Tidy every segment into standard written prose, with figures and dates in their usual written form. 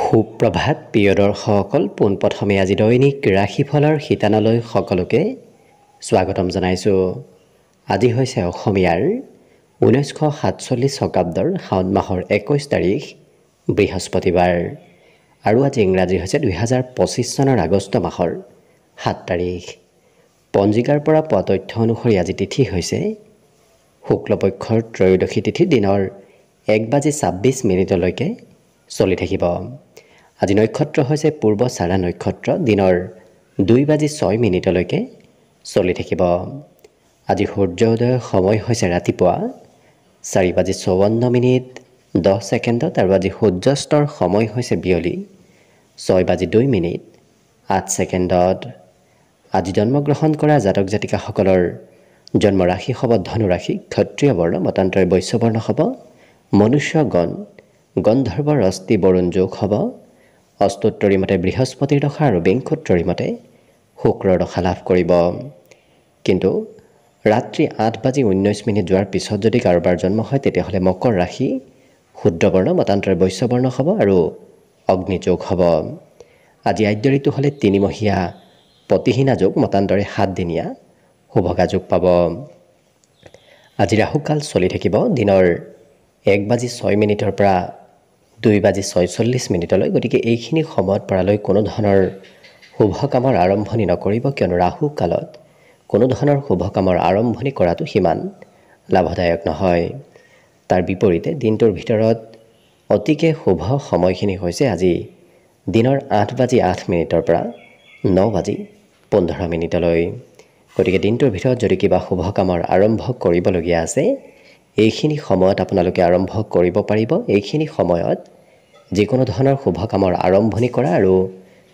সুপ্ৰভাত প্ৰিয় দৰ্শকসকল, পোনপ্ৰথমে আজি দৈনিক ৰাশিফলৰ শিতানলৈ সকলোকে স্বাগতম জনাইছোঁ। আজি হৈছে অসমীয়াৰ 1947 শকাব্দৰ শাওণ মাহৰ 21 তাৰিখ বৃহস্পতিবাৰ আৰু আজি ইংৰাজী হৈছে 2025 চনৰ আগষ্ট মাহৰ 7 তাৰিখ। পঞ্জিকাৰ পৰা পোৱা তথ্য অনুসৰি আজি তিথি হৈছে শুক্লপক্ষৰ ত্ৰয়োদশী তিথি, দিনৰ 1:26 চলি থাকিব। আজি নক্ষত্ৰ হৈছে পূৰ্বচাৰা নক্ষত্ৰ, দিনৰ 2:06 চলি থাকিব। আজি সূৰ্যোদয়ৰ সময় হৈছে ৰাতিপুৱা 4:54 আৰু আজি সূৰ্যাস্তৰ সময় হৈছে বিয়লি 6:02 আজি জন্মগ্ৰহণ কৰা জাতক জাতিকাসকলৰ জন্ম ৰাশি হ'ব ধনু ৰাশি, ক্ষত্ৰিয় বৰ্ণ, মতান্তৰে বৈশ্য বৰ্ণ হ'ব, মনুষ্য গণ, গন্ধৰ্ব ৰস্তি বৰুণ যোগ হ'ব, অস্তোত্তৰী মতে বৃহস্পতিৰ দশা আৰু বিংশোত্তৰী মতে শুক্ৰৰ দশা লাভ কৰিব। কিন্তু ৰাত্ৰি 8:19 যোৱাৰ পিছত যদি কাৰোবাৰ জন্ম হয় তেতিয়াহ'লে মকৰ ৰাশি, শূদ্ৰবৰ্ণ, মতান্তৰে বৈশ্য বৰ্ণ হ'ব আৰু অগ্নিযোগ হ'ব। আজি আদ্য ঋতু হ'লে 3মহীয়া পতিহীনা যোগ, মতান্তৰে 7 দিনীয়া শুভগা যোগ পাব। আজি ৰাহুকাল চলি থাকিব দিনৰ 1:06 পৰা 2:46 গতিকে এইখিনি সময়ত পৰালৈ কোনো ধৰণৰ শুভ কামৰ আৰম্ভণি নকৰিব, কিয়নো ৰাহু কালত কোনো ধৰণৰ শুভ কামৰ আৰম্ভণি কৰাটো সিমান লাভদায়ক নহয়। তাৰ বিপৰীতে দিনটোৰ ভিতৰত অতিকে শুভ সময়খিনি হৈছে আজি দিনৰ 8:08 পৰা 9:15। গতিকে দিনটোৰ ভিতৰত যদি কিবা শুভ কামৰ আৰম্ভ কৰিবলগীয়া আছে এইখিনি সময়ত আপোনালোকে আৰম্ভ কৰিব পাৰিব। এইখিনি সময়ত যিকোনো ধৰণৰ শুভ কামৰ আৰম্ভণি কৰা আৰু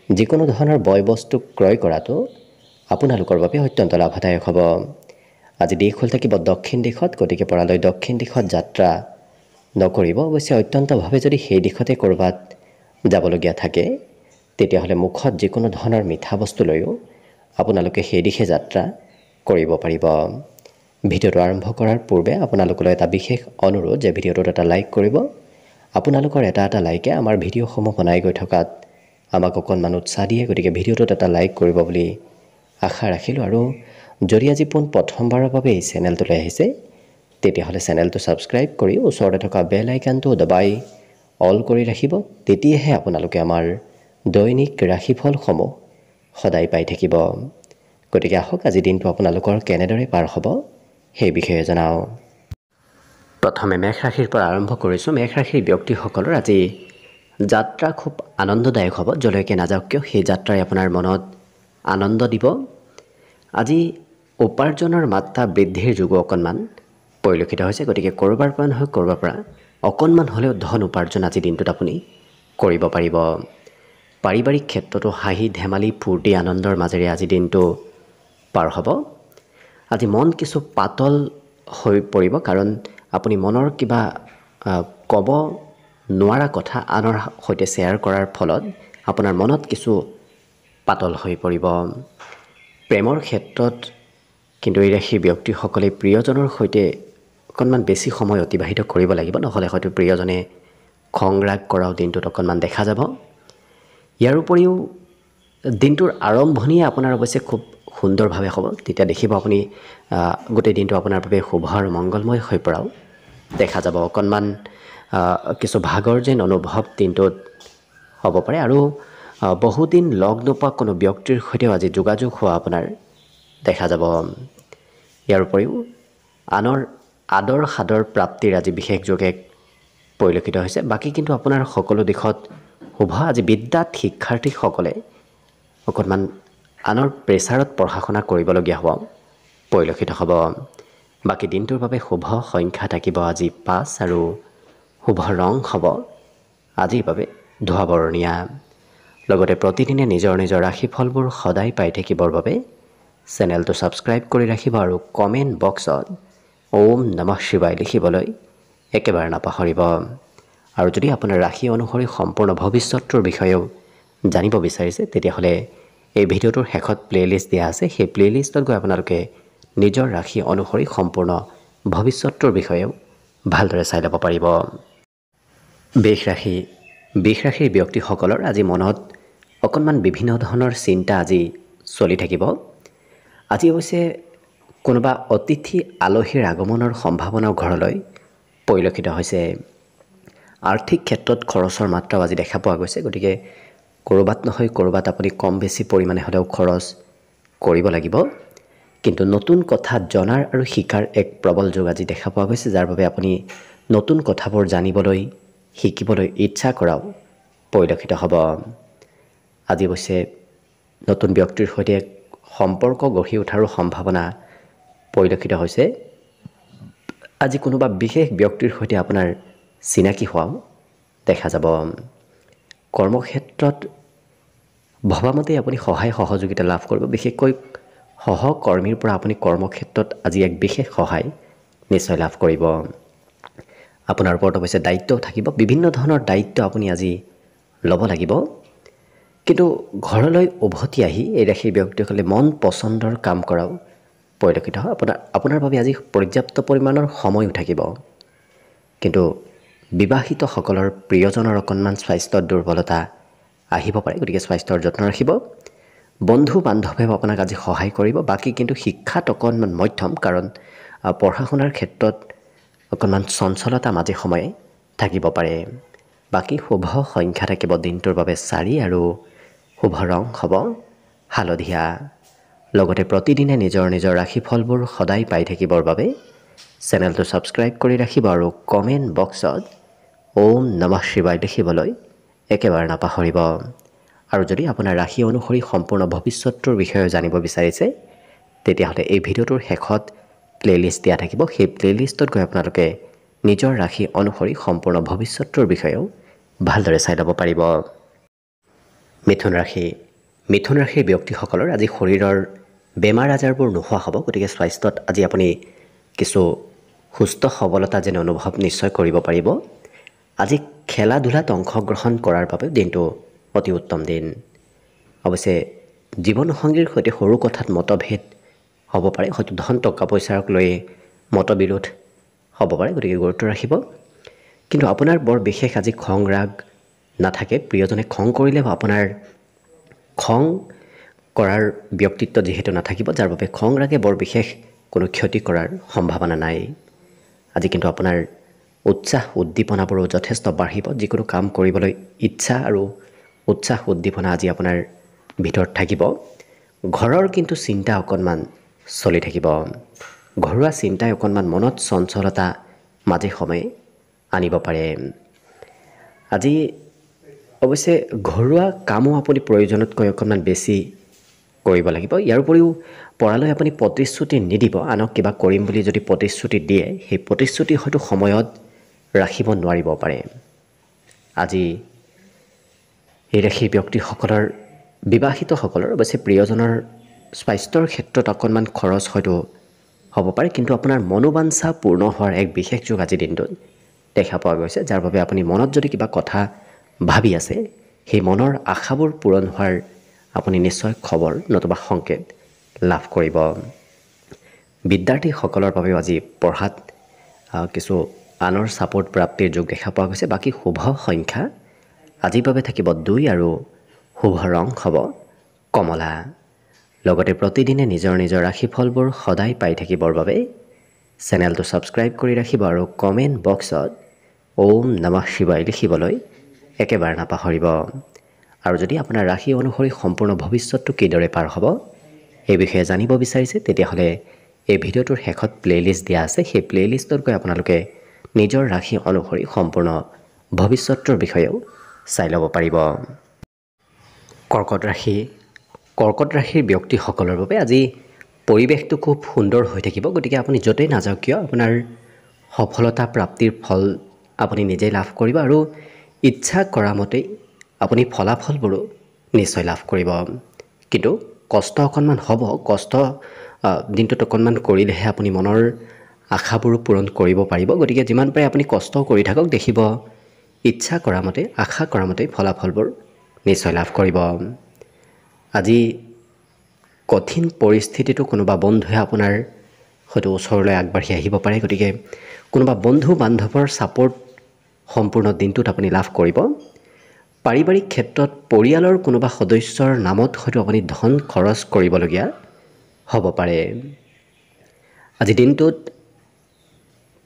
যিকোনো ধৰণৰ বয় বস্তু ক্ৰয় কৰাটো আপোনালোকৰ বাবে অত্যন্ত লাভদায়ক হ'ব। আজি দিশ হ'ল থাকিব দক্ষিণ দিশত, গতিকে পৰালৈ দক্ষিণ দিশত যাত্ৰা নকৰিব। অৱশ্যে অত্যন্তভাৱে যদি সেই দিশতে ক'ৰবাত যাবলগীয়া থাকে তেতিয়াহ'লে মুখত যিকোনো ধৰণৰ মিঠা বস্তু লৈও আপোনালোকে সেই দিশে যাত্ৰা কৰিব পাৰিব। ভিডিঅ'টো আৰম্ভ কৰাৰ পূৰ্বে আপোনালোকলৈ এটা বিশেষ অনুৰোধ যে ভিডিঅ'টোত এটা লাইক কৰিব। আপোনালোকৰ এটা লাইকে আমাৰ ভিডিঅ'সমূহ বনাই গৈ থকাত আমাক অকণমান উৎসাহ দিয়ে, গতিকে ভিডিঅ'টোত এটা লাইক কৰিব বুলি আশা ৰাখিলোঁ। আৰু যদি আজি প্ৰথমবাৰৰ বাবে এই চেনেলটোলৈ আহিছে তেতিয়াহ'লে চেনেলটো ছাবস্ক্ৰাইব কৰি ওচৰতে থকা বেল আইকনটো দবাই অল কৰি ৰাখিব। তেতিয়াহে আপোনালোকে আমাৰ দৈনিক ৰাশিফলসমূহ সদায় পাই থাকিব। গতিকে আহক আজি দিনটো আপোনালোকৰ কেনেদৰে পাৰ হ'ব সেই বিষয়ে জনাওঁ। প্ৰথমে মেষ ৰাশিৰ পৰা আৰম্ভ কৰিছোঁ। মেষ ৰাশিৰ ব্যক্তিসকলৰ আজি যাত্ৰা খুব আনন্দদায়ক হ'ব। যলৈকে নাযাওক কিয় সেই যাত্ৰাই আপোনাৰ মনত আনন্দ দিব। আজি উপাৰ্জনৰ মাত্ৰা বৃদ্ধিৰ যোগো অকণমান পৰিলক্ষিত হৈছে, গতিকে ক'ৰবাৰ পৰা নহয় ক'ৰবাৰ পৰা অকণমান হ'লেও ধন উপাৰ্জন আজি দিনটোত আপুনি কৰিব পাৰিব। পাৰিবাৰিক ক্ষেত্ৰতো হাঁহি ধেমালি ফূৰ্তি আনন্দৰ মাজেৰে আজি দিনটো পাৰ হ'ব। আজি মন কিছু পাতল হৈ পৰিব, কাৰণ আপুনি মনৰ কিবা ক'ব নোৱাৰা কথা আনৰ সৈতে শ্বেয়াৰ কৰাৰ ফলত আপোনাৰ মনত কিছু পাতল হৈ পৰিব। প্ৰেমৰ ক্ষেত্ৰত কিন্তু এই ৰাশিৰ ব্যক্তিসকলে প্ৰিয়জনৰ সৈতে অকণমান বেছি সময় অতিবাহিত কৰিব লাগিব, নহ'লে হয়তো প্ৰিয়জনে খং ৰাগ কৰাও দিনটোত অকণমান দেখা যাব। ইয়াৰ উপৰিও দিনটোৰ আৰম্ভণিয়ে আপোনাৰ অৱশ্যে খুব সুন্দৰভাৱে হ'ব। তেতিয়া দেখিব আপুনি গোটেই দিনটো আপোনাৰ বাবে শুভ আৰু মংগলময় হৈ পৰাও দেখা যাব। অকণমান কিছু ভাগৰ যেন অনুভৱ দিনটোত হ'ব পাৰে আৰু বহুদিন লগ নোপোৱা কোনো ব্যক্তিৰ সৈতেও আজি যোগাযোগ হোৱা আপোনাৰ দেখা যাব। ইয়াৰ উপৰিও আনৰ আদৰ সাদৰ প্ৰাপ্তিৰ আজি বিশেষ যোগে পৰিলক্ষিত হৈছে। বাকী কিন্তু আপোনাৰ সকলো দিশত শুভ। আজি বিদ্যাত শিক্ষাৰ্থীসকলে অকণমান আনৰ প্ৰেছাৰত পঢ়া শুনা কৰিবলগীয়া হ'ব পৰিলক্ষিত হ'ব। বাকী দিনটোৰ বাবে শুভ সংখ্যা থাকিব আজি 5 আৰু শুভ ৰং হ'ব আজিৰ বাবে ধোঁৱা বৰণীয়া। লগতে প্ৰতিদিনে নিজৰ নিজৰ ৰাশিফলবোৰ সদায় পাই থাকিবৰ বাবে চেনেলটো ছাবস্ক্ৰাইব কৰি ৰাখিব আৰু কমেণ্ট বক্সত ওম নমঃ শিৱায় লিখিবলৈ একেবাৰে নাপাহৰিব। আৰু যদি আপোনাৰ ৰাশি অনুসৰি সম্পূৰ্ণ ভৱিষ্যতৰ বিষয়েও জানিব বিচাৰিছে তেতিয়াহ'লে এই ভিডিঅ'টোৰ শেষত প্লে'লিষ্ট দিয়া আছে। সেই প্লে'লিষ্টত গৈ আপোনালোকে নিজৰ ৰাশি অনুসৰি সম্পূৰ্ণ ভৱিষ্যতৰ বিষয়েও ভালদৰে চাই ল'ব পাৰিব। বৃষ ৰাশি বৃষ ৰাশিৰ ব্যক্তিসকলৰ আজি মনত অকণমান বিভিন্ন ধৰণৰ চিন্তা আজি চলি থাকিব। আজি অৱশ্যে কোনোবা অতিথি আলহীৰ আগমনৰ সম্ভাৱনাও ঘৰলৈ পৰিলক্ষিত হৈছে। আৰ্থিক ক্ষেত্ৰত খৰচৰ মাত্ৰাও আজি দেখা পোৱা গৈছে, গতিকে ক'ৰবাত নহয় ক'ৰবাত আপুনি কম বেছি পৰিমাণে হ'লেও খৰচ কৰিব লাগিব। কিন্তু নতুন কথা জনাৰ আৰু শিকাৰ এক প্ৰবল যোগ আজি দেখা পোৱা গৈছে, যাৰ বাবে আপুনি নতুন কথাবোৰ জানিবলৈ শিকিবলৈ ইচ্ছা কৰাও পৰিলক্ষিত হ'ব। আজি অৱশ্যে নতুন ব্যক্তিৰ সৈতে সম্পৰ্ক গঢ়ি উঠাৰো সম্ভাৱনা পৰিলক্ষিত হৈছে। আজি কোনোবা বিশেষ ব্যক্তিৰ সৈতে আপোনাৰ চিনাকি হোৱাও দেখা যাব। কৰ্মক্ষেত্ৰত ভবামতে আপুনি সহায় সহযোগিতা লাভ কৰিব। বিশেষকৈ সহকৰ্মীৰ পৰা আপুনি কৰ্মক্ষেত্ৰত আজি এক বিশেষ সহায় নিশ্চয় লাভ কৰিব। আপোনাৰ ওপৰত অৱশ্যে দায়িত্বও থাকিব, বিভিন্ন ধৰণৰ দায়িত্ব আপুনি আজি ল'ব লাগিব। কিন্তু ঘৰলৈ উভতি আহি এই ৰাশিৰ ব্যক্তিসকলে মন পচন্দৰ কাম কৰাও পৰিলক্ষিত হয়। আপোনাৰ বাবে আজি পৰ্যাপ্ত পৰিমাণৰ সময়ো থাকিব। কিন্তু বিবাহিতসকলৰ প্ৰিয়জনৰ অকণমান স্বাস্থ্যত দুৰ্বলতা আহিব পাৰে, গতিকে স্বাস্থ্যৰ যত্ন ৰাখিব। বন্ধু বান্ধৱেও আপোনাক আজি সহায় কৰিব। বাকী কিন্তু শিক্ষাত অকণমান মধ্যম, কাৰণ পঢ়া শুনাৰ ক্ষেত্ৰত অকণমান চঞ্চলতা মাজে সময়ে থাকিব পাৰে। বাকী শুভ সংখ্যা থাকিব দিনটোৰ বাবে 4 আৰু শুভ ৰং হ'ব হালধীয়া। লগতে প্ৰতিদিনে নিজৰ নিজৰ ৰাশিফলবোৰ সদায় পাই থাকিবৰ বাবে চেনেলটো ছাবস্ক্ৰাইব কৰি ৰাখিব আৰু কমেণ্ট বক্সত ওম নমঃ শিৱায় লিখিবলৈ একেবাৰে নাপাহৰিব। আৰু যদি আপোনাৰ ৰাশি অনুসৰি সম্পূৰ্ণ ভৱিষ্যতটোৰ বিষয়ে জানিব বিচাৰিছে, তেতিয়াহ'লে এই ভিডিঅ'টোৰ শেষত প্লে'লিষ্ট দিয়া থাকিব। সেই প্লে'লিষ্টত গৈ আপোনালোকে নিজৰ ৰাশি অনুসৰি সম্পূৰ্ণ ভৱিষ্যতটোৰ বিষয়েও ভালদৰে চাই ল'ব পাৰিব। মিথুন ৰাশি। মিথুন ৰাশিৰ ব্যক্তিসকলৰ আজি শৰীৰৰ বেমাৰ আজাৰবোৰ নোহোৱা হ'ব, গতিকে স্বাস্থ্যত আজি আপুনি কিছু সুস্থ সবলতা যেন অনুভৱ নিশ্চয় কৰিব পাৰিব। আজি খেলা ধূলাত অংশগ্ৰহণ কৰাৰ বাবে দিনটো অতি উত্তম দিন। অৱশ্যে জীৱনসংগীৰ সৈতে সৰু কথাত মতভেদ হ'ব পাৰে, হয়তো ধন টকা পইচাক লৈ মতবিৰোধ হ'ব পাৰে, গতিকে গুৰুত্ব ৰাখিব। কিন্তু আপোনাৰ বৰ বিশেষ আজি খং ৰাগ নাথাকে। প্ৰিয়জনে খং কৰিলেও আপোনাৰ খং কৰাৰ ব্যক্তিত্ব যিহেতু নাথাকিব, যাৰ বাবে খং ৰাগে বৰ বিশেষ কোনো ক্ষতি কৰাৰ সম্ভাৱনা নাই। আজি কিন্তু আপোনাৰ উৎসাহ উদ্দীপনাবোৰো যথেষ্ট বাঢ়িব। যিকোনো কাম কৰিবলৈ ইচ্ছা আৰু উৎসাহ উদ্দীপনা আজি আপোনাৰ ভিতৰত থাকিব। ঘৰৰ কিন্তু চিন্তা অকণমান চলি থাকিব। ঘৰুৱা চিন্তাই অকণমান মনত চঞ্চলতা মাজে সময়ে আনিব পাৰে। আজি অৱশ্যে ঘৰুৱা কামো আপুনি প্ৰয়োজনতকৈ অকণমান বেছি কৰিব লাগিব। ইয়াৰ উপৰিও পৰালৈ আপুনি প্ৰতিশ্ৰুতি নিদিব। আনক কিবা কৰিম বুলি যদি প্ৰতিশ্ৰুতি দিয়ে, সেই প্ৰতিশ্ৰুতি হয়তো সময়ত ৰাখিব নোৱাৰিব পাৰে। আজি এই ৰাশিৰ ব্যক্তিসকলৰ বিবাহিতসকলৰ অৱশ্যে প্ৰিয়জনৰ স্বাস্থ্যৰ ক্ষেত্ৰত অকণমান খৰচ হয়তো হ'ব পাৰে, কিন্তু আপোনাৰ মনোবাঞ্ছা পূৰ্ণ হোৱাৰ এক বিশেষ যোগ আজিৰ দিনটোত দেখা পোৱা গৈছে, যাৰ বাবে আপুনি মনত যদি কিবা কথা ভাবি আছে, সেই মনৰ আশাবোৰ পূৰণ হোৱাৰ আপুনি নিশ্চয় খবৰ নতুবা সংকেত লাভ কৰিব। বিদ্যাৰ্থীসকলৰ বাবেও আজি পঢ়াত কিছু আনৰ ছাপোৰ্ট প্ৰাপ্তিৰ যোগ দেখা পোৱা গৈছে। বাকী শুভ সংখ্যা আজিৰ বাবে থাকিব 2 আৰু শুভ ৰং হ'ব কমলা। লগতে প্ৰতিদিনে নিজৰ নিজৰ ৰাশিফলবোৰ সদায় পাই থাকিবৰ বাবে চেনেলটো ছাবস্ক্ৰাইব কৰি ৰাখিব আৰু কমেণ্ট বক্সত ওম নমঃ শিৱায় লিখিবলৈ একেবাৰে নাপাহৰিব। আৰু যদি আপোনাৰ ৰাশি অনুসৰি সম্পূৰ্ণ ভৱিষ্যতটো কিদৰে পাৰ হ'ব এই বিষয়ে জানিব বিচাৰিছে, তেতিয়াহ'লে এই ভিডিঅ'টোৰ শেষত প্লে'লিষ্ট দিয়া আছে। সেই প্লে'লিষ্টত গৈ আপোনালোকে নিজৰ ৰাশি অনুসৰি সম্পূৰ্ণ ভৱিষ্যতটোৰ বিষয়েও চাই ল'ব পাৰিব। কৰ্কট ৰাশি। কৰ্কট ৰাশিৰ ব্যক্তিসকলৰ বাবে আজি পৰিৱেশটো খুব সুন্দৰ হৈ থাকিব, গতিকে আপুনি য'তেই নাযাওক কিয় আপোনাৰ সফলতা প্ৰাপ্তিৰ ফল আপুনি নিজেই লাভ কৰিব আৰু ইচ্ছা কৰা মতেই আপুনি ফলাফলবোৰো নিশ্চয় লাভ কৰিব। কিন্তু কষ্ট অকণমান হ'ব। কষ্ট দিনটোত অকণমান কৰিলেহে আপুনি মনৰ আশাবোৰো পূৰণ কৰিব পাৰিব। গতিকে যিমান পাৰে আপুনি কষ্ট কৰি থাকক, দেখিব ইচ্ছা কৰা মতে আশা কৰা মতেই ফলাফলবোৰ নিশ্চয় লাভ কৰিব। আজি কঠিন পৰিস্থিতিটো কোনোবা বন্ধুৱে আপোনাৰ হয়তো ওচৰলৈ আগবাঢ়ি আহিব পাৰে, গতিকে কোনোবা বন্ধু বান্ধৱৰ ছাপোৰ্ট সম্পূৰ্ণ দিনটোত আপুনি লাভ কৰিব। পাৰিবাৰিক ক্ষেত্ৰত পৰিয়ালৰ কোনোবা সদস্যৰ নামত হয়তো আপুনি ধন খৰচ কৰিবলগীয়া হ'ব পাৰে। আজি দিনটোত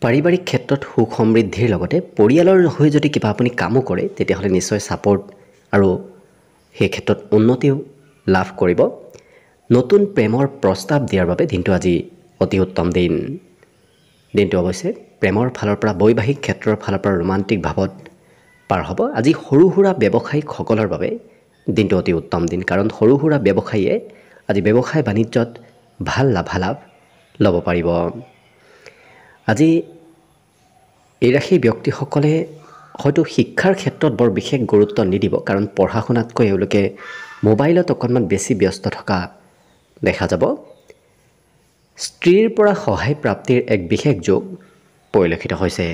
পাৰিবাৰিক ক্ষেত্ৰত সুখ সমৃদ্ধিৰ লগতে পৰিয়ালৰ হৈ যদি কিবা আপুনি কামো কৰে তেতিয়াহ'লে নিশ্চয় ছাপোৰ্ট আৰু সেই ক্ষেত্ৰত উন্নতিও লাভ কৰিব। নতুন প্ৰেমৰ প্ৰস্তাৱ দিয়াৰ বাবে দিনটো আজি অতি উত্তম দিন। দিনটো অৱশ্যে প্ৰেমৰ ফালৰ পৰা বৈবাহিক ক্ষেত্ৰৰ ফালৰ পৰা ৰোমান্টিক ভাৱত পাৰ হ'ব। আজি সৰু সুৰা ব্যৱসায়িকসকলৰ বাবে দিনটো অতি উত্তম দিন, কাৰণ সৰু সুৰা ব্যৱসায়ীয়ে আজি ব্যৱসায় বাণিজ্যত ভাল লাভালাভ ল'ব পাৰিব। আজি এই ৰাশিৰ ব্যক্তিসকলে হয়তো শিক্ষাৰ ক্ষেত্ৰত বৰ বিশেষ গুৰুত্ব নিদিব, কাৰণ পঢ়া শুনাতকৈ এওঁলোকে মোবাইলত অকণমান বেছি ব্যস্ত থকা দেখা যাব। স্ত্ৰীৰ পৰা সহায় প্ৰাপ্তিৰ এক বিশেষ যোগ পৰিলক্ষিত হৈছে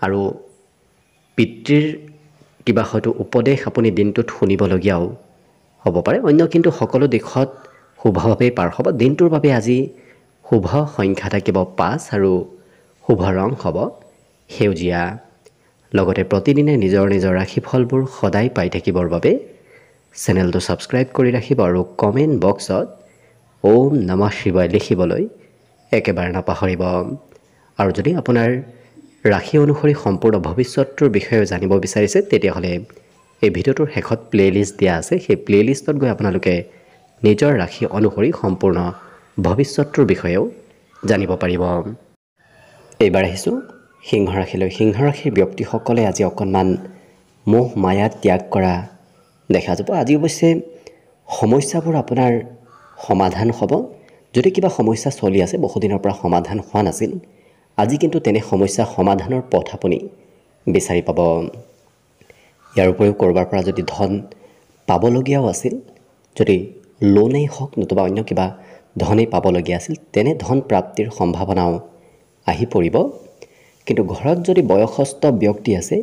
আৰু পিতৃৰ কিবা হয়তো উপদেশ আপুনি দিনটোত শুনিবলগীয়াও হ'ব পাৰে। অন্য কিন্তু সকলো দিশত শুভভাৱেই পাৰ হ'ব। দিনটোৰ বাবে আজি শুভ সংখ্যা থাকিব 5 আৰু শুভ ৰং হ'ব সেউজীয়া। লগতে প্ৰতিদিনে নিজৰ নিজৰ ৰাশিফলবোৰ সদায় পাই থাকিবৰ বাবে চেনেলটো ছাবস্ক্ৰাইব কৰি ৰাখিব আৰু কমেণ্ট বক্সত ওম নমঃ শিৱায় লিখিবলৈ একেবাৰে নাপাহৰিব। আৰু যদি আপোনাৰ ৰাশি অনুসৰি সম্পূৰ্ণ ভৱিষ্যতটোৰ বিষয়ে জানিব বিচাৰিছে তেতিয়াহ'লে এই ভিডিঅ'টোৰ শেষত প্লে'লিষ্ট দিয়া আছে। সেই প্লে'লিষ্টত গৈ আপোনালোকে নিজৰ ৰাশি অনুসৰি সম্পূৰ্ণ ভৱিষ্যতটোৰ বিষয়েও জানিব পাৰিব। এইবাৰ আহিছোঁ সিংহ ৰাশিলৈ। সিংহ ৰাশিৰ ব্যক্তিসকলে আজি অকণমান মোহ মায়া ত্যাগ কৰা দেখা যাব। আজি অৱশ্যে সমস্যাবোৰ আপোনাৰ সমাধান হ'ব। যদি কিবা সমস্যা চলি আছে বহুদিনৰ পৰা সমাধান হোৱা নাছিল, আজি কিন্তু তেনে সমস্যা সমাধানৰ পথ আপুনি বিচাৰি পাব। ইয়াৰ উপৰিও ক'ৰবাৰ পৰা যদি ধন পাবলগীয়াও আছিল, যদি লোনেই হওক নতুবা অন্য কিবা ধনেই পাবলগীয়া আছিল, তেনে ধন প্ৰাপ্তিৰ সম্ভাৱনাও আহি পৰিব। কিন্তু ঘৰত যদি বয়সস্থ ব্যক্তি আছে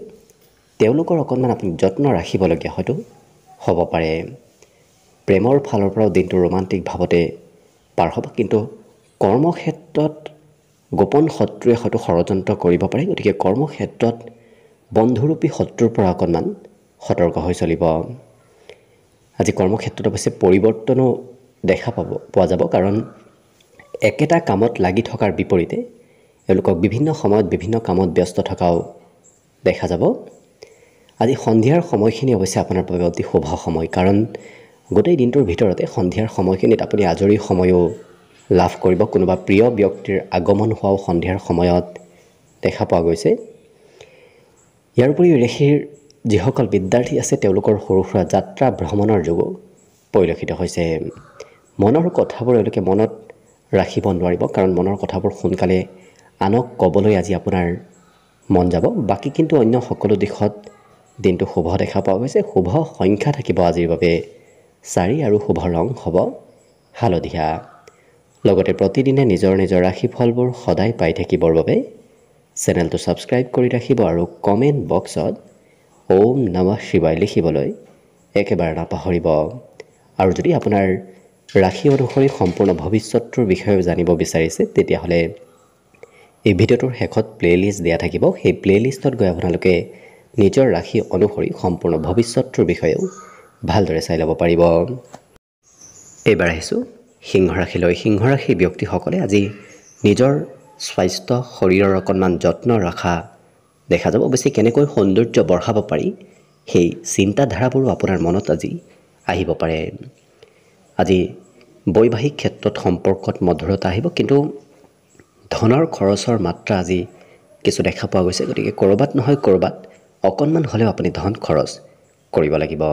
তেওঁলোকৰ অকণমান আপুনি যত্ন ৰাখিবলগীয়া হয়তো হ'ব পাৰে। প্ৰেমৰ ফালৰ পৰাও দিনটো ৰোমান্টিক ভাৱতে পাৰ হ'ব, কিন্তু কৰ্মক্ষেত্ৰত গোপন শত্ৰুৱে হয়তো ষড়যন্ত্ৰ কৰিব পাৰে। গতিকে কৰ্মক্ষেত্ৰত বন্ধুৰূপী শত্ৰুৰ পৰা অকণমান সতৰ্ক হৈ চলিব। আজি কৰ্মক্ষেত্ৰত অৱশ্যে পৰিৱৰ্তনো দেখা পোৱা যাব, কাৰণ একেটা কামত লাগি থকাৰ বিপৰীতে এওঁলোকক বিভিন্ন সময়ত বিভিন্ন কামত ব্যস্ত থকাও দেখা যাব। আজি সন্ধিয়াৰ সময়খিনি অৱশ্যে আপোনাৰ বাবে অতি শুভ সময়, কাৰণ গোটেই দিনটোৰ ভিতৰতে সন্ধিয়াৰ সময়খিনিত আপুনি আজৰি সময়ো লাভ কৰিব। কোনোবা প্ৰিয় ব্যক্তিৰ আগমন হোৱাও সন্ধিয়াৰ সময়ত দেখা পোৱা গৈছে। ইয়াৰ উপৰিও ৰাশিৰ যিসকল বিদ্যাৰ্থী আছে তেওঁলোকৰ সৰু সুৰা যাত্ৰা ভ্ৰমণৰ যোগো পৰিলক্ষিত হৈছে। মনৰ কথাবোৰ এওঁলোকে মনত ৰাখিব নোৱাৰিব, কাৰণ মনৰ কথাবোৰ সোনকালে আনক ক'বলৈ আজি আপোনাৰ মন যাব। বাকী কিন্তু অন্য সকলো দিশত দিনটো শুভ দেখা পোৱা গৈছে। শুভ সংখ্যা থাকিব আজিৰ বাবে 4 আৰু শুভ ৰং হ'ব হালধীয়া। লগতে প্ৰতিদিনে নিজৰ নিজৰ ৰাশিফলবোৰ সদায় পাই থাকিবৰ বাবে চেনেলটো ছাবস্ক্ৰাইব কৰি ৰাখিব আৰু কমেণ্ট বক্সত ওম নমঃ শিৱায় লিখিবলৈ একেবাৰে নাপাহৰিব। আৰু যদি আপোনাৰ ৰাশি অনুসৰি সম্পূৰ্ণ ভৱিষ্যতটোৰ বিষয়েও জানিব বিচাৰিছে তেতিয়াহ'লে এই ভিডিঅ'টোৰ শেষত প্লে'লিষ্ট দিয়া থাকিব। সেই প্লে'লিষ্টত গৈ আপোনালোকে নিজৰ ৰাশি অনুসৰি সম্পূৰ্ণ ভৱিষ্যতটোৰ বিষয়েও ভালদৰে চাই ল'ব পাৰিব। এইবাৰ আহিছোঁ সিংহ ৰাশিলৈ। সিংহ ৰাশিৰ ব্যক্তিসকলে আজি নিজৰ স্বাস্থ্য শৰীৰৰ অকণমান যত্ন ৰখা দেখা যাব। অৱশ্যে কেনেকৈ সৌন্দৰ্য বঢ়াব পাৰি সেই চিন্তাধাৰাবোৰো আপোনাৰ মনত আজি আহিব পাৰে। আজি বৈবাহিক ক্ষেত্ৰত সম্পৰ্কত মধুৰতা আহিব, কিন্তু ধনৰ খৰচৰ মাত্ৰা আজি কিছু দেখা পোৱা গৈছে। গতিকে ক'ৰবাত নহয় ক'ৰবাত অকণমান হ'লেও আপুনি ধন খৰচ কৰিব লাগিব।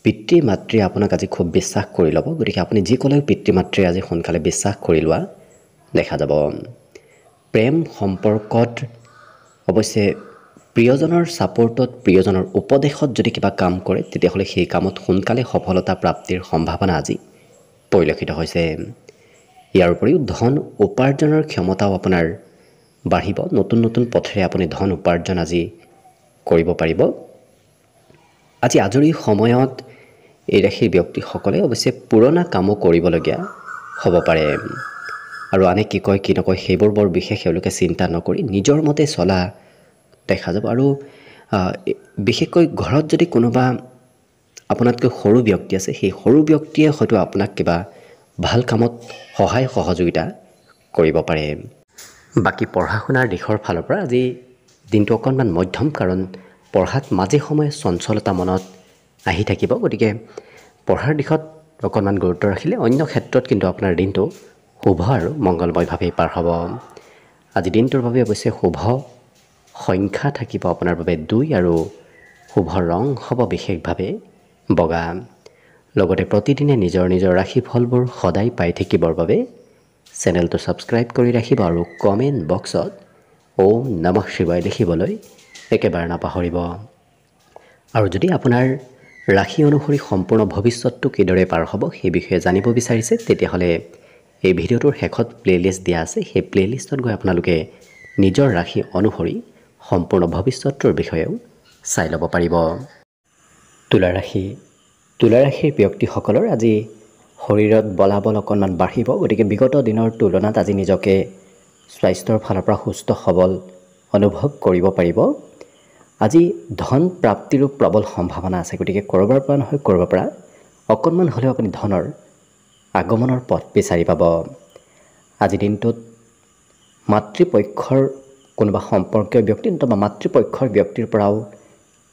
পিতৃ মাতৃয়ে আপোনাক আজি খুব বিশ্বাস কৰি ল'ব, গতিকে আপুনি যি ক'লেও পিতৃ মাতৃয়ে আজি সোনকালে বিশ্বাস কৰি লোৱা দেখা যাব। প্ৰেম সম্পৰ্কত অৱশ্যে প্ৰিয়জনৰ ছাপোৰ্টত, প্ৰিয়জনৰ উপদেশত যদি কিবা কাম কৰে তেতিয়াহ'লে সেই কামত সোনকালে সফলতা প্ৰাপ্তিৰ সম্ভাৱনা আজি পৰিলক্ষিত হৈছে। ইয়াৰ উপৰিও ধন উপাৰ্জনৰ ক্ষমতাও আপোনাৰ বাঢ়িব। নতুন নতুন পথেৰে আপুনি ধন উপাৰ্জন আজি কৰিব পাৰিব। আজি আজৰি সময়ত এই ৰাশিৰ ব্যক্তিসকলে অৱশ্যে পুৰণা কামো কৰিবলগীয়া হ'ব পাৰে। আৰু আনে কি কয় কি নকয় সেইবোৰ বৰ বিশেষ এওঁলোকে চিন্তা নকৰি নিজৰ মতে চলা দেখা যাব। আৰু বিশেষকৈ ঘৰত যদি কোনোবা আপোনাতকৈ সৰু ব্যক্তি আছে, সেই সৰু ব্যক্তিয়ে হয়তো আপোনাক কিবা ভাল কামত সহায় সহযোগিতা কৰিব পাৰে। বাকী পঢ়া শুনাৰ দিশৰ ফালৰ পৰা আজি দিনটো অকণমান মধ্যম, কাৰণ পঢ়াত মাজে সময়ে চঞ্চলতা মনত আহি থাকিব। গতিকে পঢ়াৰ দিশত অকণমান গুৰুত্ব ৰাখিলে অন্য ক্ষেত্ৰত কিন্তু আপোনাৰ দিনটো শুভ আৰু মংগলময়ভাৱেই পাৰ হ'ব। আজি দিনটোৰ বাবে অৱশ্যে শুভ সংখ্যা থাকিব আপোনাৰ বাবে 2 আৰু শুভ ৰং হ'ব বিশেষভাৱে বগা। লগতে প্ৰতিদিনে নিজৰ নিজৰ ৰাশিফলবোৰ সদায় পাই থাকিবৰ বাবে চেনেলটো ছাবস্ক্ৰাইব কৰি ৰাখিব আৰু কমেণ্ট বক্সত ওম নমঃ শিৱায় লিখিবলৈ একেবাৰে নাপাহৰিব। আৰু যদি আপোনাৰ ৰাশি অনুসৰি সম্পূৰ্ণ ভৱিষ্যতটো কিদৰে পাৰ হ'ব সেই বিষয়ে জানিব বিচাৰিছে, তেতিয়াহ'লে এই ভিডিঅ'টোৰ শেষত প্লে'লিষ্ট দিয়া আছে। সেই প্লে'লিষ্টত গৈ আপোনালোকে নিজৰ ৰাশি অনুসৰি সম্পূৰ্ণ ভৱিষ্যতটোৰ বিষয়েও চাই ল'ব পাৰিব। তুলা ৰাশিৰ ব্যক্তিসকলৰ আজি শৰীৰত বলাবল অকণমান বাঢ়িব। গতিকে বিগত দিনৰ তুলনাত আজি নিজকে স্বাস্থ্যৰ ফালৰ পৰা সুস্থ সবল অনুভৱ কৰিব পাৰিব। আজি ধন প্ৰাপ্তিৰো প্ৰবল সম্ভাৱনা আছে। গতিকে ক'ৰবাৰ পৰা নহয় ক'ৰবাৰ পৰা অকণমান হ'লেও আপুনি ধনৰ আগমনৰ পথ বিচাৰি পাব। আজি দিনটোত মাতৃপক্ষৰ কোনোবা সম্পৰ্কীয় ব্যক্তি বা মাতৃপক্ষৰ ব্যক্তিৰ পৰাও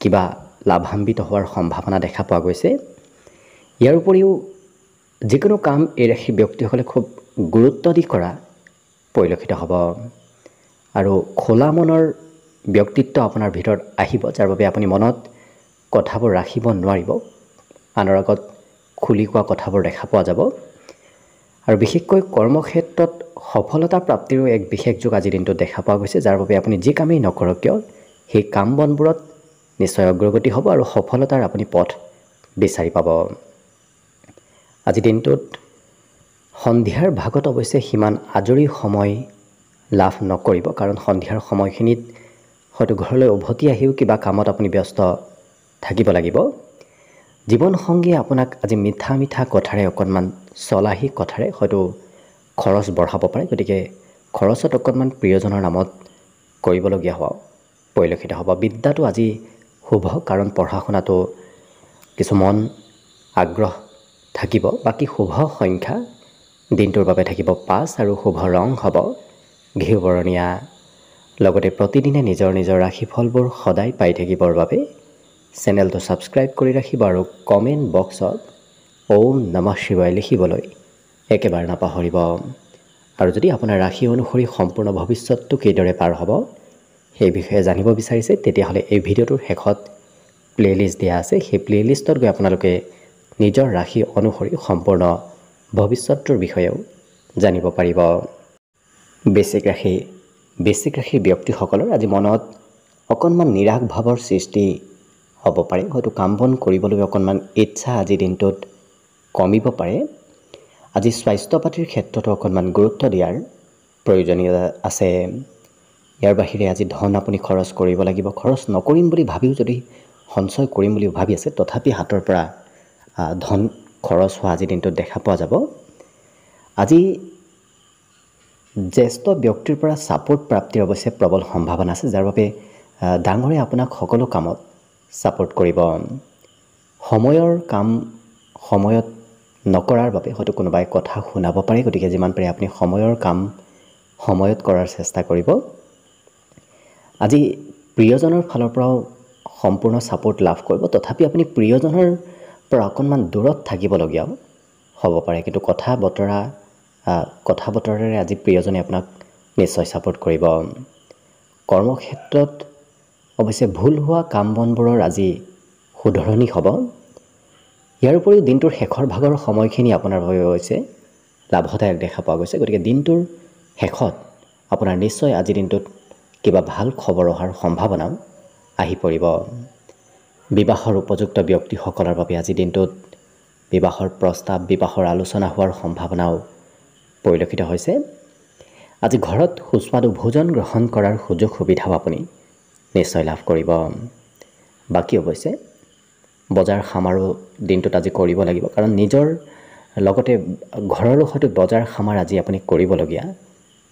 কিবা লাভান্বিত হোৱাৰ সম্ভাৱনা দেখা পোৱা গৈছে। ইয়াৰ উপৰিও যিকোনো কাম এই ৰাশিৰ ব্যক্তিসকলে খুব গুৰুত্ব দি কৰা পৰিলক্ষিত হ'ব আৰু খোলা মনৰ ব্যক্তিত্ব আপোনাৰ ভিতৰত আহিব, যাৰ বাবে আপুনি মনত কথাবোৰ ৰাখিব নোৱাৰিব। আনৰ আগত খুলি কোৱা কথাবোৰ দেখা পোৱা যাব। আৰু বিশেষকৈ কৰ্মক্ষেত্ৰত সফলতা প্ৰাপ্তিৰো এক বিশেষ যোগ আজিৰ দিনটোত দেখা পোৱা গৈছে, যাৰ বাবে আপুনি যি কামেই নকৰক কিয় সেই কাম বনবোৰত নিশ্চয় অগ্ৰগতি হ'ব আৰু সফলতাৰ আপুনি পথ বিচাৰি পাব। আজি দিনটোত সন্ধিয়াৰ ভাগত অৱশ্যে সিমান আজৰি সময় লাভ নকৰিব, কাৰণ সন্ধিয়াৰ সময়খিনিত হয়তো ঘৰলৈ উভতি আহিও কিবা কামত আপুনি ব্যস্ত থাকিব লাগিব। জীৱনসংগীয়ে আপোনাক আজি মিঠা মিঠা কথাৰে অকণমান চলাহী কথাৰে হয়তো খৰচ বঢ়াব পাৰে। গতিকে খৰচত অকণমান প্ৰিয়জনৰ নামত কৰিবলগীয়া হোৱা পৰিলক্ষিত হ'ব। বিদ্যাটো আজি শুভ, কাৰণ পঢ়া শুনাটো কিছু মন আগ্ৰহ থাকিব। বাকী শুভ সংখ্যা দিনটোৰ বাবে থাকিব 5 আৰু শুভ ৰং হ'ব ঘিউ বৰণীয়া। লগতে প্ৰতিদিনে নিজৰ নিজৰ ৰাশিফলবোৰ সদায় পাই থাকিবৰ বাবে চেনেলটো ছাবস্ক্ৰাইব কৰি ৰাখিব আৰু কমেণ্ট বক্সত ওম নমঃ শিৱায় লিখিবলৈ একেবাৰে নাপাহৰিব। আৰু যদি আপোনাৰ ৰাশি অনুসৰি সম্পূৰ্ণ ভৱিষ্যতটো কিদৰে পাৰ হ'ব সেই বিষয়ে জানিব বিচাৰিছে, তেতিয়াহ'লে এই ভিডিঅ'টোৰ শেষত প্লে'লিষ্ট দিয়া আছে। সেই প্লে'লিষ্টত গৈ আপোনালোকে নিজৰ ৰাশি অনুসৰি সম্পূৰ্ণ ভৱিষ্যতটোৰ বিষয়েও জানিব পাৰিব। বৃশ্চিক ৰাশিৰ ব্যক্তিসকলৰ আজি মনত অকণমান নিৰাশ ভাৱৰ সৃষ্টি হ'ব পাৰে। হয়তো কাম বন কৰিবলৈ অকণমান ইচ্ছা আজিৰ দিনটোত কমিব পাৰে। আজি স্বাস্থ্য পাতিৰ ক্ষেত্ৰতো অকণমান গুৰুত্ব দিয়াৰ প্ৰয়োজনীয়তা আছে। ইয়াৰ বাহিৰে আজি ধন আপুনি খৰচ কৰিব লাগিব। খৰচ নকৰিম বুলি ভাবিও যদি সঞ্চয় কৰিম বুলি ভাবি আছে, তথাপি হাতৰ পৰা ধন খৰচ হোৱা আজিৰ দিনটোত দেখা পোৱা যাব। আজি জ্যেষ্ঠ ব্যক্তিৰ পৰা ছাপোৰ্ট প্ৰাপ্তিৰ অৱশ্যে প্ৰবল সম্ভাৱনা আছে, যাৰ বাবে ডাঙৰে আপোনাক সকলো কামত ছাপোৰ্ট কৰিব। সময়ৰ কাম সময়ত নকৰাৰ বাবে হয়তো কোনোবাই কথা শুনাব পাৰে। গতিকে যিমান পাৰে আপুনি সময়ৰ কাম সময়ত কৰাৰ চেষ্টা কৰিব। আজি প্ৰিয়জনৰ ফালৰ পৰাও সম্পূৰ্ণ ছাপোৰ্ট লাভ কৰিব, তথাপি আপুনি প্ৰিয়জনৰ পৰা অকণমান দূৰত থাকিবলগীয়াও হ'ব পাৰে। কিন্তু কথা বতৰাৰে আজি প্ৰিয়জনে আপোনাক নিশ্চয় ছাপোৰ্ট কৰিব। কৰ্মক্ষেত্ৰত অৱশ্যে ভুল হোৱা কাম বনবোৰৰ আজি শুধৰণি হ'ব। ইয়াৰ উপৰিও দিনটোৰ শেষৰ ভাগৰ সময়খিনি আপোনাৰ বাবে হৈছে লাভদায়ক দেখা পোৱা গৈছে। গতিকে দিনটোৰ শেষত আপোনাৰ নিশ্চয় আজিৰ দিনটোত কিবা ভাল খবৰ অহাৰ সম্ভাৱনাও আহি পৰিব। বিবাহৰ উপযুক্ত ব্যক্তিসকলৰ বাবে আজিৰ দিনটোত বিবাহৰ প্ৰস্তাৱ, বিবাহৰ আলোচনা হোৱাৰ সম্ভাৱনাও পৰিলক্ষিত হৈছে। আজি ঘৰত সুস্বাদু ভোজন গ্ৰহণ কৰাৰ সুযোগ সুবিধাও আপুনি নিশ্চয় লাভ কৰিব। বাকী অৱশ্যে বজাৰ সমাৰো দিনটোত আজি কৰিব লাগিব, কাৰণ নিজৰ লগতে ঘৰৰো হয়তো বজাৰ সমাৰ আজি আপুনি কৰিবলগীয়া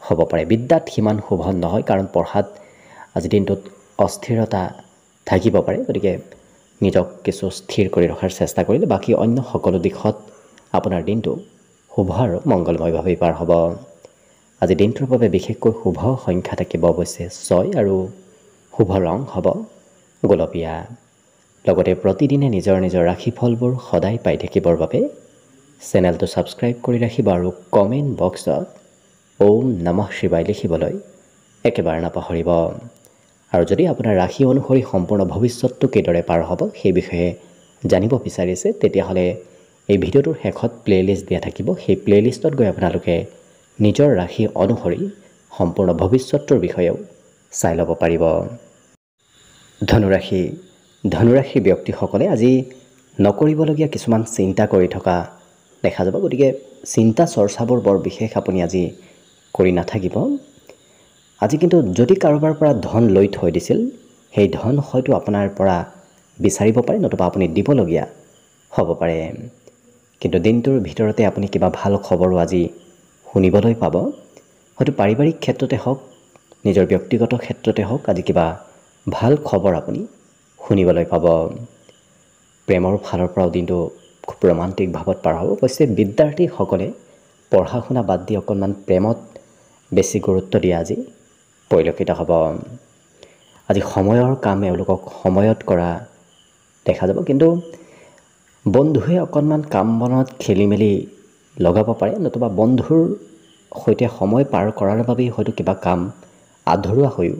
হ'ব পাৰে। বিদ্যাত সিমান শুভ নহয়, কাৰণ পঢ়াত আজি দিনটোত অস্থিৰতা থাকিব পাৰে। গতিকে নিজক কিছু স্থিৰ কৰি ৰখাৰ চেষ্টা কৰিলে বাকী অন্য সকলো দিশত আপোনাৰ দিনটো শুভ আৰু মংগলময়ভাৱেই পাৰ হ'ব। আজি দিনটোৰ বাবে বিশেষকৈ শুভ সংখ্যা থাকিব অৱশ্যে 6 আৰু শুভ ৰং হ'ব গোলপীয়া। লগতে প্ৰতিদিনে নিজৰ নিজৰ ৰাশিফলবোৰ সদায় পাই থাকিবৰ বাবে চেনেলটো ছাবস্ক্ৰাইব কৰি ৰাখিব আৰু কমেণ্ট বক্সত ওম নমঃ শিৱায় লিখিবলৈ একেবাৰে নাপাহৰিব। আৰু যদি আপোনাৰ ৰাশি অনুসৰি সম্পূৰ্ণ ভৱিষ্যতটো কিদৰে পাৰ হ'ব সেই বিষয়ে জানিব বিচাৰিছে, তেতিয়াহ'লে এই ভিডিঅ'টোৰ শেষত প্লে'লিষ্ট দিয়া থাকিব। সেই প্লে'লিষ্টত গৈ আপোনালোকে নিজৰ ৰাশি অনুসৰি সম্পূৰ্ণ ভৱিষ্যতটোৰ বিষয়েও চাই ল'ব পাৰিব। ধনুৰাশি ব্যক্তিসকলে আজি নকৰিবলগীয়া কিছুমান চিন্তা কৰি থকা দেখা যাব। গতিকে চিন্তা চৰ্চাবোৰ বৰ বিশেষ আপুনি আজি কৰি নাথাকিব। আজি কিন্তু যদি কাৰোবাৰ পৰা ধন লৈ থৈ দিছিল, সেই ধন হয়তো আপোনাৰ পৰা বিচাৰিব পাৰে, নতুবা আপুনি দিবলগীয়া হ'ব পাৰে। কিন্তু দিনটোৰ ভিতৰতে আপুনি কিবা ভাল খবৰো আজি শুনিবলৈ পাব। হয়তো পাৰিবাৰিক ক্ষেত্ৰতে হওক, নিজৰ ব্যক্তিগত ক্ষেত্ৰতে হওক, আজি কিবা ভাল খবৰ আপুনি শুনিবলৈ পাব। প্ৰেমৰ ফালৰ পৰাও দিনটো খুব ৰোমান্টিক ভাৱত পাৰ হ'ব। অৱশ্যে বিদ্যাৰ্থীসকলে পঢ়া শুনা বাদ দি অকণমান প্ৰেমত বেছি গুৰুত্ব দিয়া আজি পৰিলক্ষিত হ'ব। আজি সময়ৰ কাম এওঁলোকক সময়ত কৰা দেখা যাব। কিন্তু বন্ধুৱে অকণমান কাম বনত খেলি মেলি লগাব পাৰে, নতুবা বন্ধুৰ সৈতে সময় পাৰ কৰাৰ বাবেই হয়তো কিবা কাম আধৰুৱা হৈও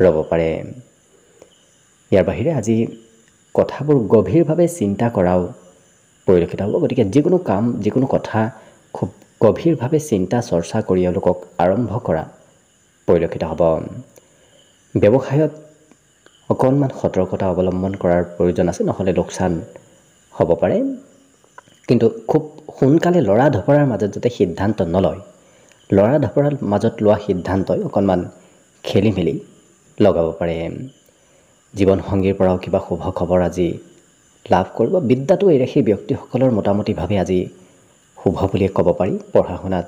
ৰ'ব পাৰে। ইয়াৰ বাহিৰে আজি কথাবোৰ গভীৰভাৱে চিন্তা কৰাও পৰিলক্ষিত হ'ব। গতিকে যিকোনো কাম, যিকোনো কথা খুব গভীৰভাৱে চিন্তা চৰ্চা কৰি এওঁলোকক আৰম্ভ কৰা পৰিলক্ষিত হ'ব। ব্যৱসায়ত অকণমান সতৰ্কতা অৱলম্বন কৰাৰ প্ৰয়োজন আছে, নহ'লে লোকচান হ'ব পাৰে। কিন্তু খুব সোনকালে লৰা ঢপৰাৰ মাজত যাতে সিদ্ধান্ত নলয়, লৰা ঢপৰাৰ মাজত লোৱা সিদ্ধান্তই অকণমান খেলি মেলি লগাব পাৰে। জীৱনসংগীৰ পৰাও কিবা শুভ খবৰ আজি লাভ কৰিব। বিদ্যাটো এৰে সেই ব্যক্তিসকলৰ মোটামুটিভাৱে আজি শুভ বুলিয়ে ক'ব পাৰি। পঢ়া শুনাত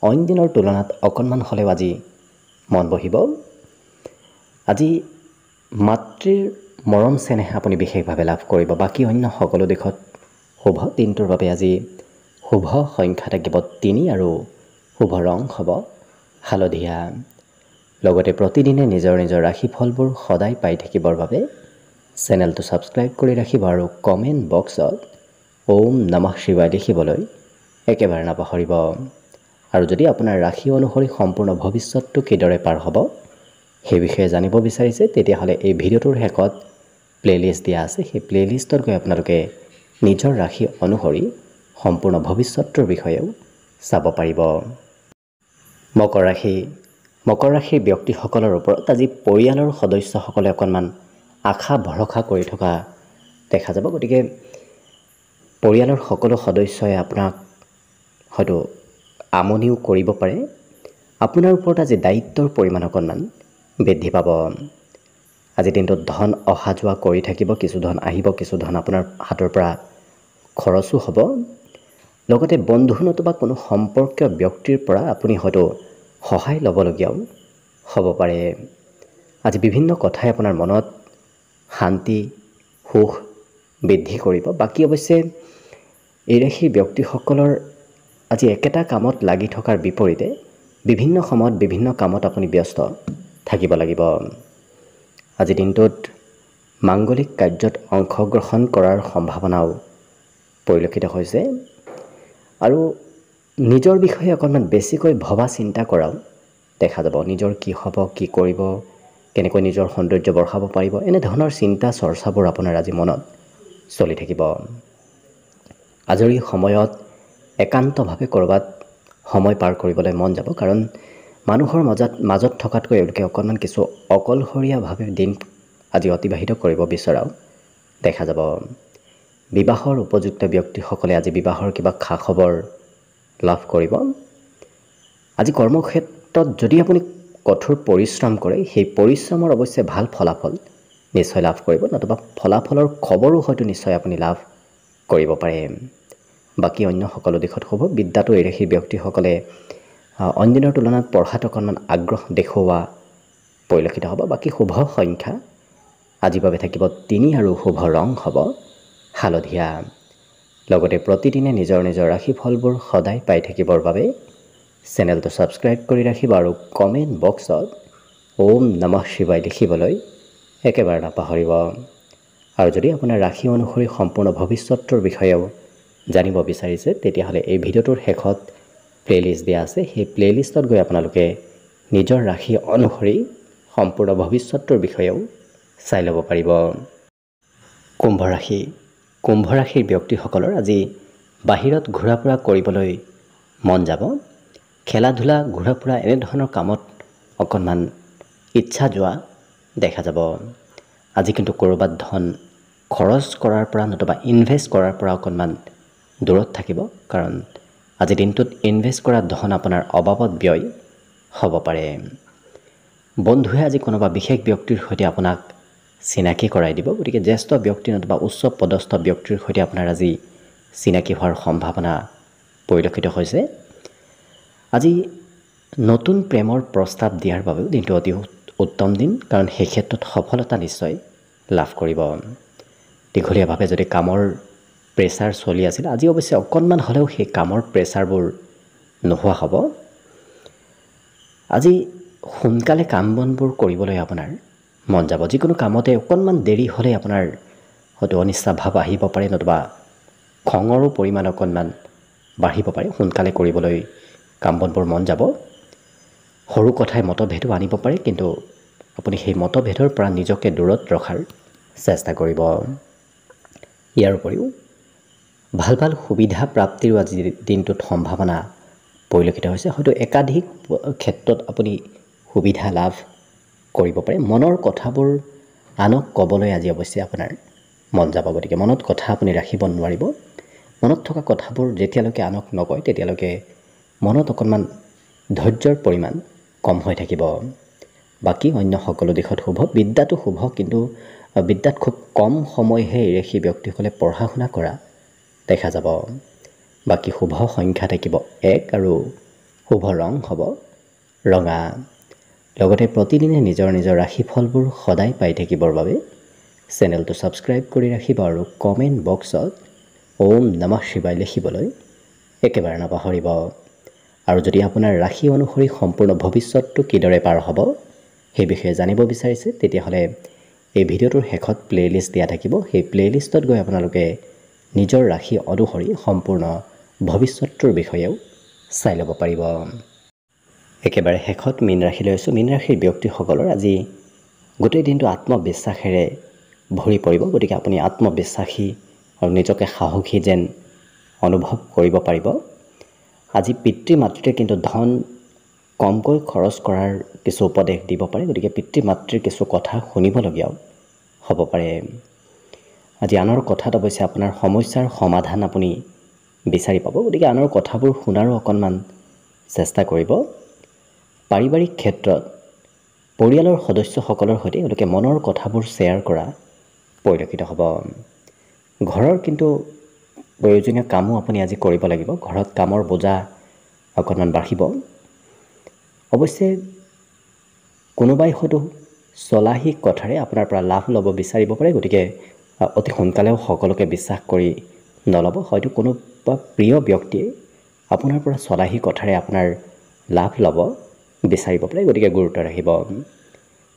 অইন দিনৰ তুলনাত অকণমান হ'লেও আজি মন বহিব। আজি মাতৃৰ মৰম চেনেহ আপুনি বিশেষভাৱে লাভ কৰিব। বাকী অন্য সকলো দিশত শুভ। দিনটোৰ বাবে আজি শুভ সংখ্যা থাকিব 3 আৰু শুভ ৰং হ'ব হালধীয়া। লগতে প্ৰতিদিনে নিজৰ নিজৰ ৰাশিফলবোৰ সদায় পাই থাকিবৰ বাবে চেনেলটো ছাবস্ক্ৰাইব কৰি ৰাখিব আৰু কমেণ্ট বক্সত ওম নমঃ শিৱায় লিখিবলৈ একেবাৰে নাপাহৰিব। আৰু যদি আপোনাৰ ৰাশি অনুসৰি সম্পূৰ্ণ ভৱিষ্যতটো কিদৰে পাৰ হ'ব সেই বিষয়ে জানিব বিচাৰিছে, তেতিয়াহ'লে এই ভিডিঅ'টোৰ শেষত প্লে'লিষ্ট দিয়া আছে। সেই প্লে'লিষ্টত গৈ আপোনালোকে নিজৰ ৰাশি অনুসৰি সম্পূৰ্ণ ভৱিষ্যতটোৰ বিষয়েও চাব পাৰিব। মকৰ ৰাশিৰ ব্যক্তিসকলৰ ওপৰত আজি পৰিয়ালৰ সদস্যসকলে অকণমান আশা ভৰসা কৰি থকা দেখা যাব। গতিকে পৰিয়ালৰ সকলো সদস্যই আপোনাক হয়তো আমনিও কৰিব পাৰে। আপোনাৰ ওপৰত আজি দায়িত্বৰ পৰিমাণ অকণমান বৃদ্ধি পাব। আজিৰ দিনটোত ধন অহা যোৱা কৰি থাকিব। কিছু ধন আহিব, কিছু ধন আপোনাৰ হাতৰ পৰা খৰচো হ'ব। লগতে বন্ধু নতুবা কোনো সম্পৰ্কীয় ব্যক্তিৰ পৰা আপুনি হয়তো সহায় ল'বলগীয়াও হ'ব পাৰে। আজি বিভিন্ন কথাই আপোনাৰ মনত শান্তি সুখ বৃদ্ধি কৰিব। বাকী অৱশ্যে এই ৰাশিৰ ব্যক্তিসকলৰ আজি একেটা কামত লাগি থকাৰ বিপৰীতে বিভিন্ন সময়ত বিভিন্ন কামত আপুনি ব্যস্ত থাকিব লাগিব। আজি দিনটোত মাংগলিক কাৰ্যত অংশগ্ৰহণ কৰাৰ সম্ভাৱনাও পৰিলক্ষিত হৈছে। আৰু নিজৰ বিষয়ে অকণমান বেছিকৈ ভবা চিন্তা কৰাও দেখা যাব। নিজৰ কি হ'ব, কি কৰিব, কেনেকৈ নিজৰ সৌন্দৰ্য বঢ়াব পাৰিব, এনেধৰণৰ চিন্তা চৰ্চাবোৰ আপোনাৰ আজি মনত চলি থাকিব। আজৰি সময়ত একান্তভাৱে ক'ৰবাত সময় পাৰ কৰিবলৈ মন যাব। কাৰণ মানুহৰ মাজত থকাতকৈ এওঁলোকে অকণমান কিছু অকলশৰীয়াভাৱে দিন আজি অতিবাহিত কৰিব বিচৰাও দেখা যাব। বিবাহৰ উপযুক্ত ব্যক্তিসকলে আজি বিবাহৰ কিবা খা খবৰ লাভ কৰিব। আজি কৰ্মক্ষেত্ৰত যদি আপুনি কঠোৰ পৰিশ্ৰম কৰে, সেই পৰিশ্ৰমৰ অৱশ্যে ভাল ফলাফল নিশ্চয় লাভ কৰিব, নতুবা ফলাফলৰ খবৰো হয়তো নিশ্চয় আপুনি লাভ কৰিব পাৰে। বাকী অন্য সকলো দিশত শুভ। বিদ্যাটো এৰে সেই ব্যক্তিসকলে অন্য দিনৰ তুলনাত পঢ়াত অকণমান আগ্ৰহ দেখুওৱা পৰিলক্ষিত হ'ব। বাকী শুভ সংখ্যা আজিৰ বাবে থাকিব 3 আৰু শুভ ৰং হ'ব হালধীয়া। লগতে প্ৰতিদিনে নিজৰ নিজৰ ৰাশিফলবোৰ সদায় পাই থাকিবৰ বাবে চেনেলটো ছাবস্ক্ৰাইব কৰি ৰাখিব আৰু কমেণ্ট বক্সত ওম নমঃ শিৱায় লিখিবলৈ একেবাৰে নাপাহৰিব। আৰু যদি আপোনাৰ ৰাশি অনুসৰি সম্পূৰ্ণ ভৱিষ্যতৰ বিষয়েও জানিব বিচাৰিছে তেতিয়াহ'লে এই ভিডিঅ'টোৰ শেষত প্লেলিষ্ট দিয়া আছে। সেই প্লেলিষ্টত গৈ আপোনালোকে নিজৰ ৰাশি অনুসৰি সম্পূৰ্ণ ভৱিষ্যতৰ বিষয়েও চাই ল'ব পাৰিব। কুম্ভ ৰাশি। কুম্ভ ৰাশিৰ ব্যক্তিসকলৰ আজি বাহিৰত ঘূৰা ফুৰা কৰিবলৈ মন যাব। খেলা ধূলা ঘূৰা ফুৰা এনেধৰণৰ কামত অকণমান ইচ্ছা যোৱা দেখা যাব। আজি কিন্তু ক'ৰবাত ধন খৰচ কৰাৰ পৰা নতুবা ইনভেষ্ট কৰাৰ পৰা অকণমান দূৰত থাকিব, কাৰণ আজি দিনটোত ইনভেষ্ট কৰা ধন আপোনাৰ অবাবত ব্যয় হ'ব পাৰে। বন্ধুৱে আজি কোনোবা বিশেষ ব্যক্তিৰ সৈতে আপোনাক চিনাকি কৰাই দিব, গতিকে জ্যেষ্ঠ ব্যক্তি নতুবা উচ্চ পদস্থ ব্যক্তিৰ সৈতে আপোনাৰ আজি চিনাকি হোৱাৰ সম্ভাৱনা পৰিলক্ষিত হৈছে। আজি নতুন প্ৰেমৰ প্ৰস্তাৱ দিয়াৰ বাবেও দিনটো অতি উত্তম দিন, কাৰণ সেই ক্ষেত্ৰত সফলতা নিশ্চয় লাভ কৰিব। দীঘলীয়াভাৱে যদি কামৰ প্ৰেছাৰ চলি আছিল, আজি অৱশ্যে অকণমান হ'লেও সেই কামৰ প্ৰেছাৰবোৰ নোহোৱা হ'ব। আজি সোনকালে কাম বনবোৰ কৰিবলৈ আপোনাৰ মন যাব। যিকোনো কামতে অকণমান দেৰি হ'লে আপোনাৰ হয়তো অনিচ্ছা ভাৱ আহিব পাৰে, নতুবা খঙৰো পৰিমাণ অকণমান বাঢ়িব পাৰে। সোনকালে কৰিবলৈ কাম বনবোৰ মন যাব। সৰু কথাই মতভেদো আনিব পাৰে, কিন্তু আপুনি সেই মতভেদৰ পৰা নিজকে দূৰত ৰখাৰ চেষ্টা কৰিব। ইয়াৰ উপৰিও ভাল ভাল সুবিধা প্ৰাপ্তিৰো আজি দিনটোত সম্ভাৱনা পৰিলক্ষিত হৈছে। হয়তো একাধিক ক্ষেত্ৰত আপুনি সুবিধা লাভ কৰিব পাৰে। মনৰ কথাবোৰ আনক ক'বলৈ আজি অৱশ্যে আপোনাৰ মন যাব, গতিকে মনত কথা আপুনি ৰাখিব নোৱাৰিব। মনত থকা কথাবোৰ যেতিয়ালৈকে আনক নকয় তেতিয়ালৈকে মনত অকণমান ধৈৰ্যৰ পৰিমাণ কম হৈ থাকিব। বাকী অন্য সকলো দিশত শুভ। বিদ্যাটো শুভ, কিন্তু বিদ্যাত খুব কম সময়হে এই ৰাশি ব্যক্তিসকলে পঢ়া শুনা কৰা দেখা যাব। বাকী শুভ সংখ্যা থাকিব 1 আৰু শুভ ৰং হ'ব ৰঙা। লগতে প্ৰতিদিনে নিজৰ নিজৰ ৰাশিফলবোৰ সদায় পাই থাকিবৰ বাবে চেনেলটো ছাবস্ক্ৰাইব কৰি ৰাখিব আৰু কমেণ্ট বক্সত ওম নমঃ শিৱায় লিখিবলৈ একেবাৰে নাপাহৰিব। আৰু যদি আপোনাৰ ৰাশি অনুসৰি সম্পূৰ্ণ ভৱিষ্যতটো কিদৰে পাৰ হ'ব সেই বিষয়ে জানিব বিচাৰিছে তেতিয়াহ'লে এই ভিডিঅ'টোৰ শেষত প্লেলিষ্ট দিয়া থাকিব। সেই প্লেলিষ্টত গৈ আপোনালোকে নিজৰ ৰাশি অনুসৰি সম্পূৰ্ণ ভৱিষ্যতটোৰ বিষয়েও চাই ল'ব পাৰিব। একেবাৰে শেষত মীন ৰাশি লৈ আছোঁ। মীন ৰাশিৰ ব্যক্তিসকলৰ আজি গোটেই দিনটো আত্মবিশ্বাসেৰে ভৰি পৰিব, গতিকে আপুনি আত্মবিশ্বাসী আৰু নিজকে সাহসী যেন অনুভৱ কৰিব পাৰিব। আজি পিতৃ মাতৃয়ে কিন্তু ধন কমকৈ খৰচ কৰাৰ কিছু উপদেশ দিব পাৰে, গতিকে পিতৃ মাতৃৰ কিছু কথা শুনিবলগীয়াও হ'ব পাৰে। আজি আনৰ কথাত অৱশ্যে আপোনাৰ সমস্যাৰ সমাধান আপুনি বিচাৰি পাব, গতিকে আনৰ কথাবোৰ শুনাৰো অকণমান চেষ্টা কৰিব। পাৰিবাৰিক ক্ষেত্ৰত পৰিয়ালৰ সদস্যসকলৰ সৈতে তেওঁলোকে মনৰ কথাবোৰ শ্বেয়াৰ কৰা পৰিলক্ষিত হ'ব। ঘৰৰ কিন্তু প্ৰয়োজনীয় কামো আপুনি আজি কৰিব লাগিব। ঘৰত কামৰ বোজা অকণমান বাঢ়িব। অৱশ্যে কোনোবাই হয়তো চলাহী কথাৰে আপোনাৰ পৰা লাভ ল'ব বিচাৰিব পাৰে, গতিকে অতি সোনকালেও সকলোকে বিশ্বাস কৰি নল'ব। হয়তো কোনোবা প্ৰিয় ব্যক্তিয়ে আপোনাৰ পৰা চলাহী কথাৰে আপোনাৰ লাভ ল'ব বিচাৰিব পাৰে, গতিকে গুৰুত্ব ৰাখিব।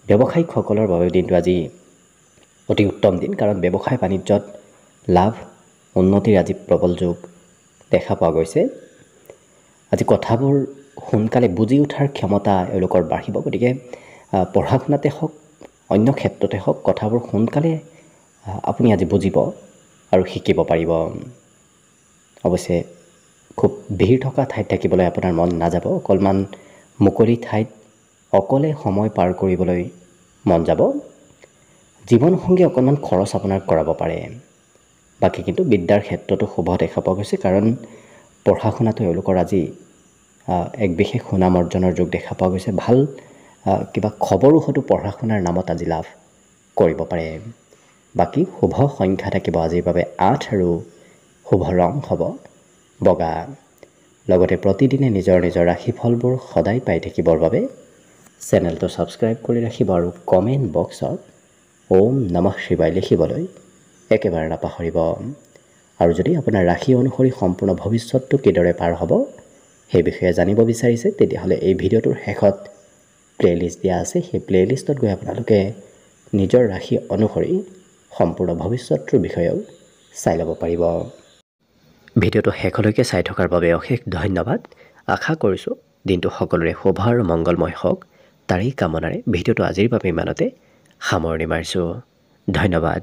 ব্যৱসায়িকসকলৰ বাবে দিনটো আজি অতি উত্তম দিন, কাৰণ ব্যৱসায় বাণিজ্যত লাভ উন্নতিৰ আজি প্ৰবল যোগ দেখা পোৱা গৈছে। আজি কথাবোৰ সোনকালে বুজি উঠাৰ ক্ষমতা এওঁলোকৰ বাঢ়িব, গতিকে পঢ়া শুনাতে হওক অন্য ক্ষেত্ৰতে হওক কথাবোৰ সোনকালে আপুনি আজি বুজিব আৰু শিকিব পাৰিব। অৱশ্যে খুব ভিৰ থকা ঠাইত থাকিবলৈ আপোনাৰ মন নাযাব। অকণমান মুকলি ঠাইত অকলে সময় পাৰ কৰিবলৈ মন যাব। জীৱনসংগী অকণমান খৰচ আপোনাৰ কৰাব পাৰে। বাকী কিন্তু বিদ্যাৰ ক্ষেত্ৰতো শুভ দেখা পোৱা গৈছে, কাৰণ পঢ়া শুনাটো এওঁলোকৰ আজি এক বিশেষ সুনাম অৰ্জনৰ যোগ দেখা পোৱা গৈছে। ভাল কিবা খবৰো হয়তো পঢ়া শুনাৰ নামত আজি লাভ কৰিব পাৰে। বাকী শুভ সংখ্যা থাকিব আজিৰ বাবে 8 আৰু শুভ ৰং হ'ব বগা। লগতে প্ৰতিদিনে নিজৰ নিজৰ ৰাশিফলবোৰ সদায় পাই থাকিবৰ বাবে চেনেলটো ছাবস্ক্ৰাইব কৰি ৰাখিব আৰু কমেণ্ট বক্সত ওম নমঃ শিৱায় লিখিবলৈ একেবাৰে নাপাহৰিব। আৰু যদি আপোনাৰ ৰাশি অনুসৰি সম্পূৰ্ণ ভৱিষ্যতটো কিদৰে পাৰ হ'ব সেই বিষয়ে জানিব বিচাৰিছে, তেতিয়াহ'লে এই ভিডিঅ'টোৰ শেষত প্লে'লিষ্ট দিয়া আছে। সেই প্লে'লিষ্টত গৈ আপোনালোকে নিজৰ ৰাশি অনুসৰি সম্পূৰ্ণ ভৱিষ্যতটোৰ বিষয়েও চাই ল'ব পাৰিব। ভিডিঅ'টো শেষলৈকে চাই থকাৰ বাবে অশেষ ধন্যবাদ। আশা কৰিছোঁ দিনটো সকলোৰে শুভ আৰু মংগলময় হওক, তাৰেই কামনাৰে ভিডিঅ'টো আজিৰ বাবে ইমানতে সামৰণি মাৰিছোঁ। ধন্যবাদ।